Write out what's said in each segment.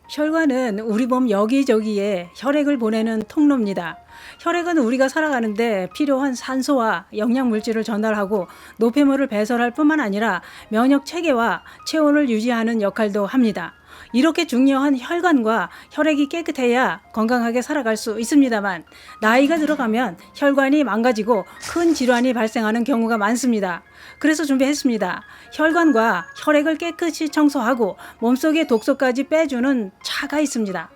혈관은 우리 몸 여기저기에 혈액을 보내는 통로입니다. 혈액은 우리가 살아가는데 필요한 산소와 영양물질을 전달하고 노폐물을 배설할 뿐만 아니라 면역 체계와 체온을 유지하는 역할도 합니다. 이렇게 중요한 혈관과 혈액이 깨끗해야 건강하게 살아갈 수 있습니다만 나이가 들어가면 혈관이 망가지고 큰 질환이 발생하는 경우가 많습니다. 그래서 준비했습니다. 혈관과 혈액을 깨끗이 청소하고 몸속의 독소까지 빼주는 차가 있습니다.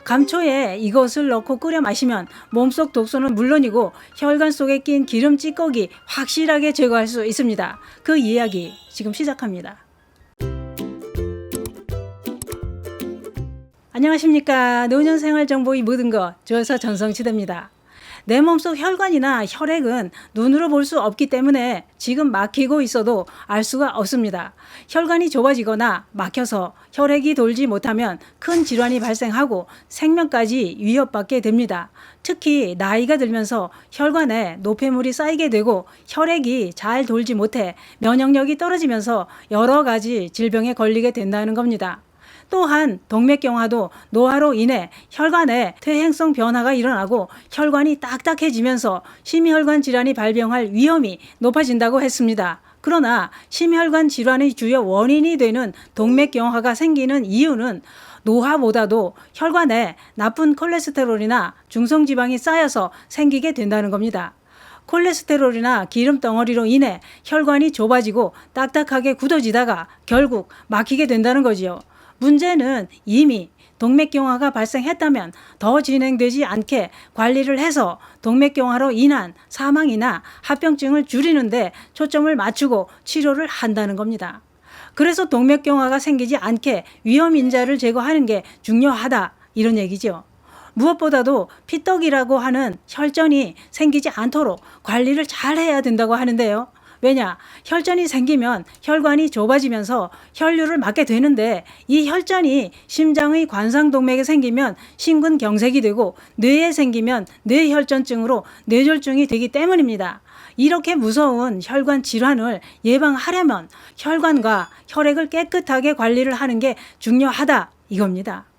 감초에 이것을 넣고 끓여 마시면 몸속 독소는 물론이고 혈관 속에 낀 기름 찌꺼기 확실하게 제거할 수 있습니다. 그 이야기 지금 시작합니다. 안녕하십니까. 노년생활정보의 모든 것 조여사 전성치대입니다. 내 몸속 혈관이나 혈액은 눈으로 볼 수 없기 때문에 지금 막히고 있어도 알 수가 없습니다. 혈관이 좁아지거나 막혀서 혈액이 돌지 못하면 큰 질환이 발생하고 생명까지 위협받게 됩니다. 특히 나이가 들면서 혈관에 노폐물이 쌓이게 되고 혈액이 잘 돌지 못해 면역력이 떨어지면서 여러 가지 질병에 걸리게 된다는 겁니다. 또한 동맥경화도 노화로 인해 혈관에 퇴행성 변화가 일어나고 혈관이 딱딱해지면서 심혈관 질환이 발병할 위험이 높아진다고 했습니다. 그러나 심혈관 질환의 주요 원인이 되는 동맥경화가 생기는 이유는 노화보다도 혈관에 나쁜 콜레스테롤이나 중성지방이 쌓여서 생기게 된다는 겁니다. 콜레스테롤이나 기름 덩어리로 인해 혈관이 좁아지고 딱딱하게 굳어지다가 결국 막히게 된다는 거지요. 문제는 이미 동맥경화가 발생했다면 더 진행되지 않게 관리를 해서 동맥경화로 인한 사망이나 합병증을 줄이는데 초점을 맞추고 치료를 한다는 겁니다. 그래서 동맥경화가 생기지 않게 위험인자를 제거하는 게 중요하다 이런 얘기죠. 무엇보다도 피떡이라고 하는 혈전이 생기지 않도록 관리를 잘 해야 된다고 하는데요. 왜냐? 혈전이 생기면 혈관이 좁아지면서 혈류를 막게 되는데 이 혈전이 심장의 관상동맥에 생기면 심근경색이 되고 뇌에 생기면 뇌혈전증으로 뇌졸중이 되기 때문입니다. 이렇게 무서운 혈관 질환을 예방하려면 혈관과 혈액을 깨끗하게 관리를 하는 게 중요하다 이겁니다.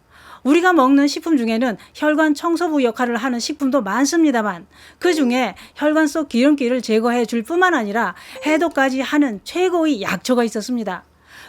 우리가 먹는 식품 중에는 혈관 청소부 역할을 하는 식품도 많습니다만 그 중에 혈관 속 기름기를 제거해 줄 뿐만 아니라 해독까지 하는 최고의 약초가 있었습니다.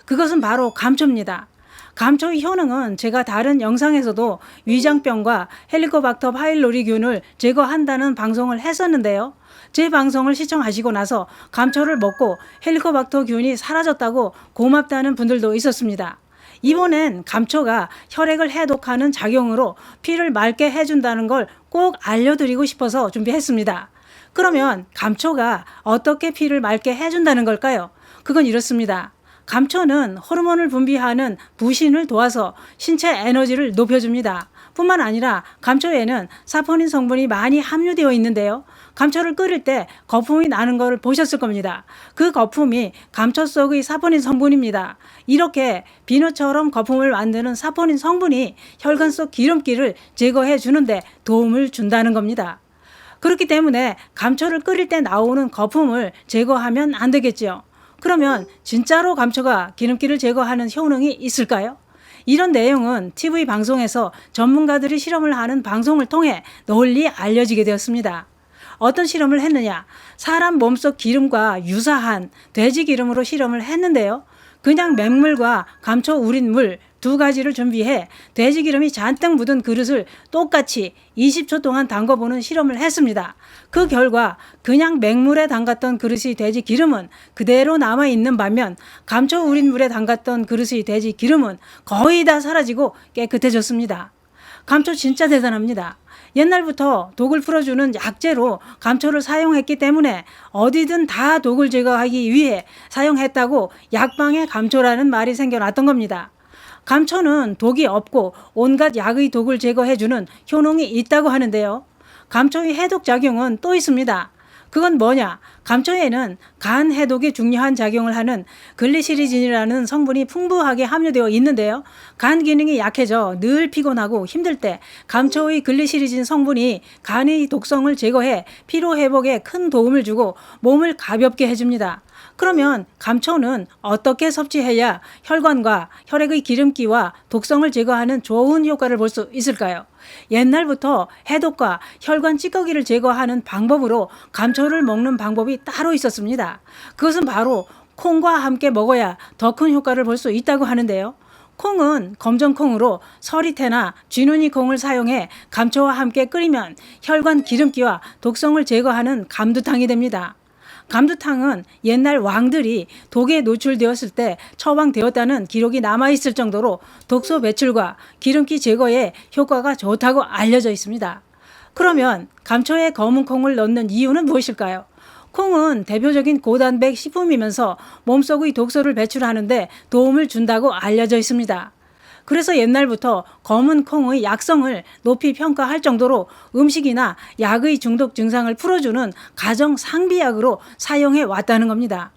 그것은 바로 감초입니다. 감초의 효능은 제가 다른 영상에서도 위장병과 헬리코박터 파일로리균을 제거한다는 방송을 했었는데요. 제 방송을 시청하시고 나서 감초를 먹고 헬리코박터균이 사라졌다고 고맙다는 분들도 있었습니다. 이번엔 감초가 혈액을 해독하는 작용으로 피를 맑게 해준다는 걸 꼭 알려드리고 싶어서 준비했습니다. 그러면 감초가 어떻게 피를 맑게 해준다는 걸까요? 그건 이렇습니다. 감초는 호르몬을 분비하는 부신을 도와서 신체 에너지를 높여줍니다. 뿐만 아니라 감초에는 사포닌 성분이 많이 함유되어 있는데요. 감초를 끓일 때 거품이 나는 것을 보셨을 겁니다. 그 거품이 감초 속의 사포닌 성분입니다. 이렇게 비누처럼 거품을 만드는 사포닌 성분이 혈관 속 기름기를 제거해 주는데 도움을 준다는 겁니다. 그렇기 때문에 감초를 끓일 때 나오는 거품을 제거하면 안 되겠죠. 그러면 진짜로 감초가 기름기를 제거하는 효능이 있을까요? 이런 내용은 TV 방송에서 전문가들이 실험을 하는 방송을 통해 널리 알려지게 되었습니다. 어떤 실험을 했느냐? 사람 몸속 기름과 유사한 돼지 기름으로 실험을 했는데요. 그냥 맹물과 감초 우린 물 두 가지를 준비해 돼지 기름이 잔뜩 묻은 그릇을 똑같이 20초 동안 담궈보는 실험을 했습니다. 그 결과 그냥 맹물에 담갔던 그릇의 돼지 기름은 그대로 남아있는 반면 감초 우린 물에 담갔던 그릇의 돼지 기름은 거의 다 사라지고 깨끗해졌습니다. 감초 진짜 대단합니다. 옛날부터 독을 풀어주는 약재로 감초를 사용했기 때문에 어디든 다 독을 제거하기 위해 사용했다고 약방에 감초라는 말이 생겨났던 겁니다. 감초는 독이 없고 온갖 약의 독을 제거해주는 효능이 있다고 하는데요. 감초의 해독 작용은 또 있습니다. 그건 뭐냐? 감초에는 간 해독에 중요한 작용을 하는 글리시리진이라는 성분이 풍부하게 함유되어 있는데요. 간 기능이 약해져 늘 피곤하고 힘들 때 감초의 글리시리진 성분이 간의 독성을 제거해 피로 회복에 큰 도움을 주고 몸을 가볍게 해줍니다. 그러면 감초는 어떻게 섭취해야 혈관과 혈액의 기름기와 독성을 제거하는 좋은 효과를 볼 수 있을까요? 옛날부터 해독과 혈관 찌꺼기를 제거하는 방법으로 감초를 먹는 방법이 따로 있었습니다. 그것은 바로 콩과 함께 먹어야 더 큰 효과를 볼 수 있다고 하는데요. 콩은 검정콩으로 서리태나 쥐눈이 콩을 사용해 감초와 함께 끓이면 혈관 기름기와 독성을 제거하는 감두탕이 됩니다. 감두탕은 옛날 왕들이 독에 노출되었을 때 처방되었다는 기록이 남아있을 정도로 독소 배출과 기름기 제거에 효과가 좋다고 알려져 있습니다. 그러면 감초에 검은 콩을 넣는 이유는 무엇일까요? 콩은 대표적인 고단백 식품이면서 몸속의 독소를 배출하는데 도움을 준다고 알려져 있습니다. 그래서 옛날부터 검은 콩의 약성을 높이 평가할 정도로 음식이나 약의 중독 증상을 풀어주는 가정 상비약으로 사용해 왔다는 겁니다.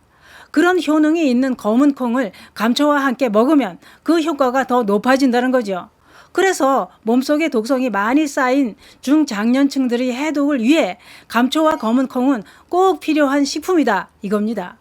그런 효능이 있는 검은 콩을 감초와 함께 먹으면 그 효과가 더 높아진다는 거죠. 그래서 몸속에 독성이 많이 쌓인 중장년층들의 해독을 위해 감초와 검은 콩은 꼭 필요한 식품이다 이겁니다.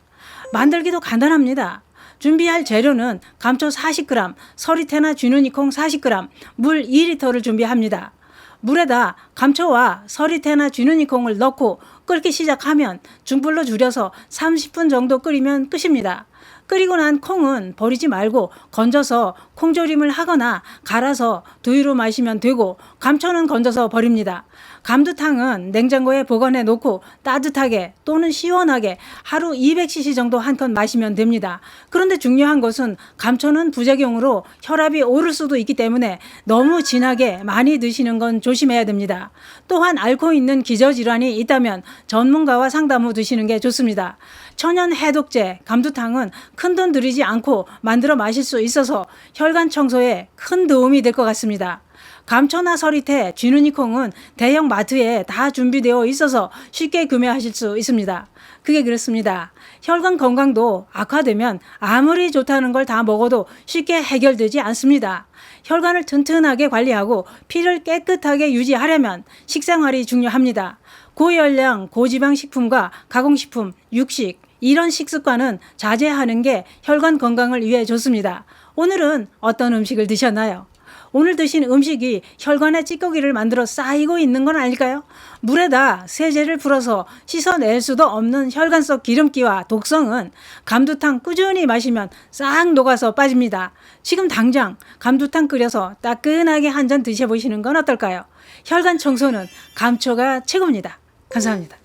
만들기도 간단합니다. 준비할 재료는 감초 40g, 서리태나 쥐눈이콩 40g, 물 2리터를 준비합니다. 물에다 감초와 서리태나 쥐눈이콩을 넣고 끓기 시작하면 중불로 줄여서 30분 정도 끓이면 끝입니다. 끓이고 난 콩은 버리지 말고 건져서 콩조림을 하거나 갈아서 두유로 마시면 되고 감초는 건져서 버립니다. 감두탕은 냉장고에 보관해 놓고 따뜻하게 또는 시원하게 하루 200cc 정도 한껏 마시면 됩니다. 그런데 중요한 것은 감초는 부작용으로 혈압이 오를 수도 있기 때문에 너무 진하게 많이 드시는 건 조심해야 됩니다. 또한 앓고 있는 기저질환이 있다면 전문가와 상담 후 드시는 게 좋습니다. 천연 해독제 감두탕은 큰돈 들이지 않고 만들어 마실 수 있어서 혈관 청소에 큰 도움이 될 것 같습니다. 감초나 서리태, 쥐눈이콩은 대형 마트에 다 준비되어 있어서 쉽게 구매하실 수 있습니다. 그게 그렇습니다. 혈관 건강도 악화되면 아무리 좋다는 걸 다 먹어도 쉽게 해결되지 않습니다. 혈관을 튼튼하게 관리하고 피를 깨끗하게 유지하려면 식생활이 중요합니다. 고열량, 고지방 식품과 가공식품, 육식, 이런 식습관은 자제하는 게 혈관 건강을 위해 좋습니다. 오늘은 어떤 음식을 드셨나요? 오늘 드신 음식이 혈관에 찌꺼기를 만들어 쌓이고 있는 건 아닐까요? 물에다 세제를 풀어서 씻어낼 수도 없는 혈관 속 기름기와 독성은 감두탕 꾸준히 마시면 싹 녹아서 빠집니다. 지금 당장 감두탕 끓여서 따끈하게 한 잔 드셔보시는 건 어떨까요? 혈관 청소는 감초가 최고입니다. 감사합니다.